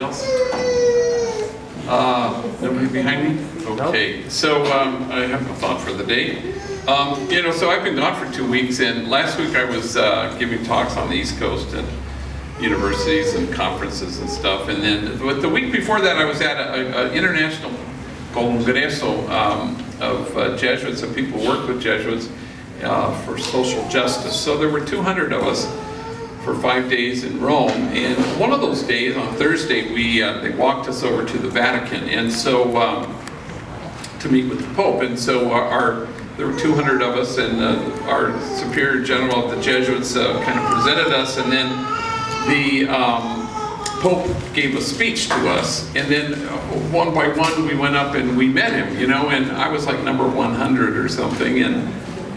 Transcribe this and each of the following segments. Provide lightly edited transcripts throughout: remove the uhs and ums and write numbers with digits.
else? Nobody behind me? Okay, so I have a thought for the day. So I've been gone for 2 weeks, and last week I was giving talks on the East Coast at universities and conferences and stuff, and then the week before that I was at an international congreso of Jesuits and people who work with Jesuits for social justice. So there were 200 of us for 5 days in Rome, and one of those days, on Thursday, they walked us over to the Vatican, and so to meet with the Pope. And so there were 200 of us, and our Superior General of the Jesuits kind of presented us, and then the Pope gave a speech to us, and then one by one we went up and we met him, and I was like number 100 or something,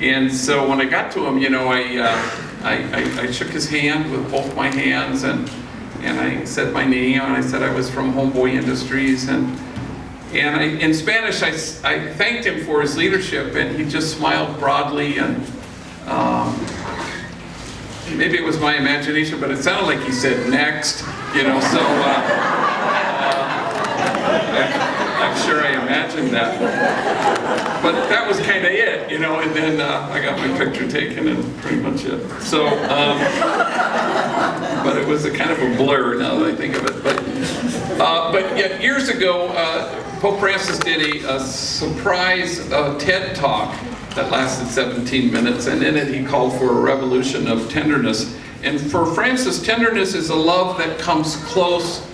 and so when I got to him, I shook his hand with both my hands, and I said my name, and I said I was from Homeboy Industries, and in Spanish I thanked him for his leadership, and he just smiled broadly, and maybe it was my imagination, but it sounded like he said next, so I'm sure I imagined that. But that was kind of it, and then I got my picture taken, and pretty much it. So, but it was a kind of a blur now that I think of it. But yet years ago, Pope Francis did a surprise TED Talk that lasted 17 minutes, and in it he called for a revolution of tenderness. And for Francis, tenderness is a love that comes close,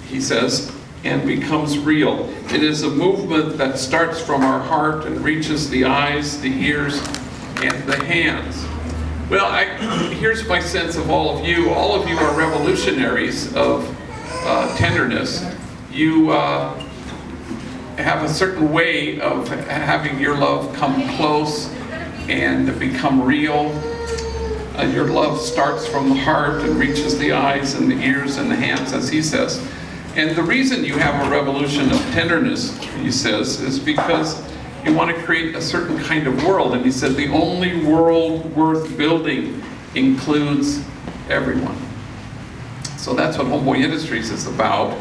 he says, and becomes real. It is a movement that starts from our heart and reaches the eyes, the ears, and the hands. Well, here's my sense of all of you. All of you are revolutionaries of tenderness. You have a certain way of having your love come close and become real. Your love starts from the heart and reaches the eyes and the ears and the hands, as he says. And the reason you have a revolution of tenderness, he says, is because you want to create a certain kind of world. And he said the only world worth building includes everyone. So that's what Homeboy Industries is about.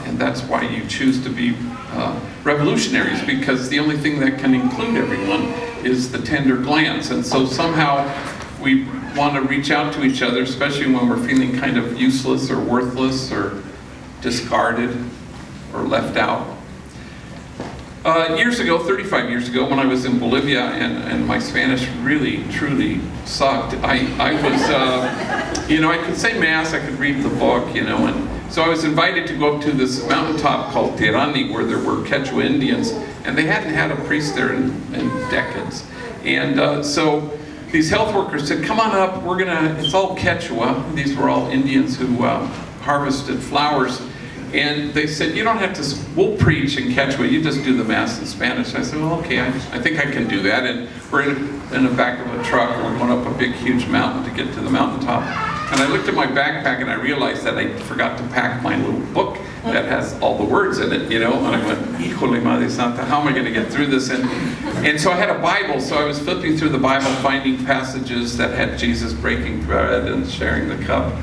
And that's why you choose to be revolutionaries, because the only thing that can include everyone is the tender glance. And so somehow we want to reach out to each other, especially when we're feeling kind of useless or worthless or discarded or left out. Years ago, 35 years ago, when I was in Bolivia and my Spanish really, truly sucked, I was, I could say Mass, I could read the book, and so I was invited to go up to this mountaintop called Tirani, where there were Quechua Indians, and they hadn't had a priest there in decades. And so these health workers said, come on up, it's all Quechua. These were all Indians who harvested flowers. And they said, you don't have to, we'll preach in Quechua, you just do the Mass in Spanish. I said, well, okay, I think I can do that. And we're in the back of a truck, and we're going up a big, huge mountain to get to the mountaintop. And I looked at my backpack, and I realized that I forgot to pack my little book that has all the words in it, and I went, híjole madre santa, how am I going to get through this? And so I had a Bible, so I was flipping through the Bible, finding passages that had Jesus breaking bread and sharing the cup.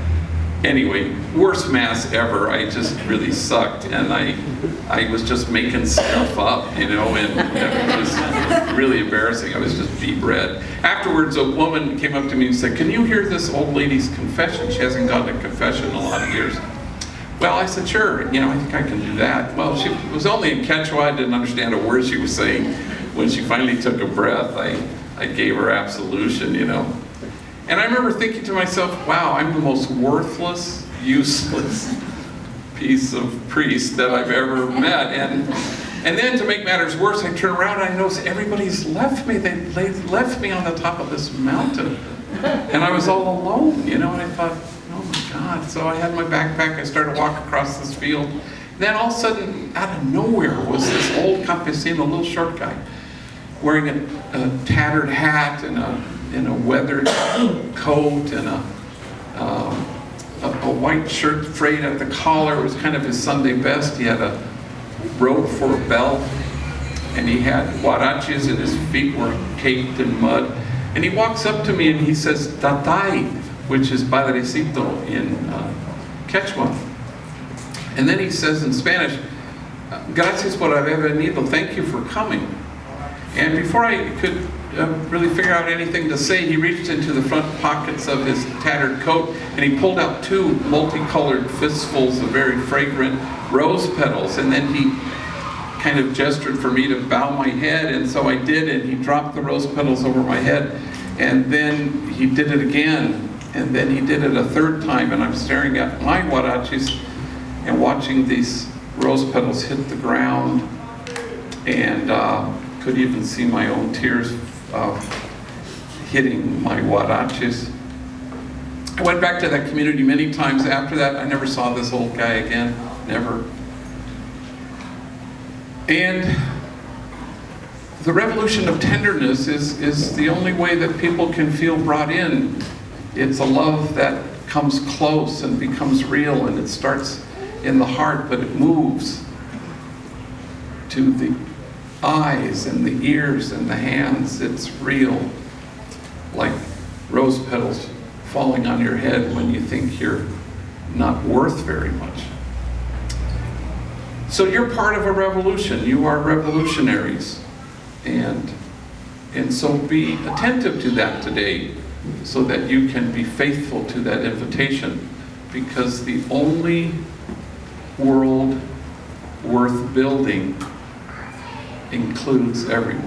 Anyway, worst Mass ever. I just really sucked, and I was just making stuff up, and it was really embarrassing. I was just deep red. Afterwards, a woman came up to me and said, can you hear this old lady's confession? She hasn't gone to confession in a lot of years. Well, I said, sure, I think I can do that. Well, she was only in Quechua. I didn't understand a word she was saying. When she finally took a breath, I gave her absolution, And I remember thinking to myself, wow, I'm the most worthless, useless piece of priest that I've ever met. And then to make matters worse, I turn around and I notice everybody's left me. They left me on the top of this mountain. And I was all alone, and I thought, oh my God. So I had my backpack, I started to walk across this field. Then all of a sudden, out of nowhere, was this old campesino, a little short guy, wearing a tattered hat and a weathered coat and a white shirt frayed at the collar. It was kind of his Sunday best. He had a rope for a belt, and he had huaraches, and his feet were caked in mud. And he walks up to me and he says, Tatay, which is Padrecito in Quechua. And then he says in Spanish, "Gracias por haber venido," thank you for coming. And before I could really figure out anything to say, he reached into the front pockets of his tattered coat and he pulled out 2 multicolored fistfuls of very fragrant rose petals. And then he kind of gestured for me to bow my head, and so I did, and he dropped the rose petals over my head. And then he did it again, and then he did it a 3rd time, and I'm staring at my huaraches and watching these rose petals hit the ground, and could even see my own tears hitting my huaraches. I went back to that community many times after that. I never saw this old guy again, never. And the revolution of tenderness is the only way that people can feel brought in. It's a love that comes close and becomes real, and it starts in the heart, but it moves to the eyes and the ears and the hands. It's real, like rose petals falling on your head when you think you're not worth very much. So you're part of a revolution. You are revolutionaries. And so be attentive to that today so that you can be faithful to that invitation, because the only world worth building includes everyone.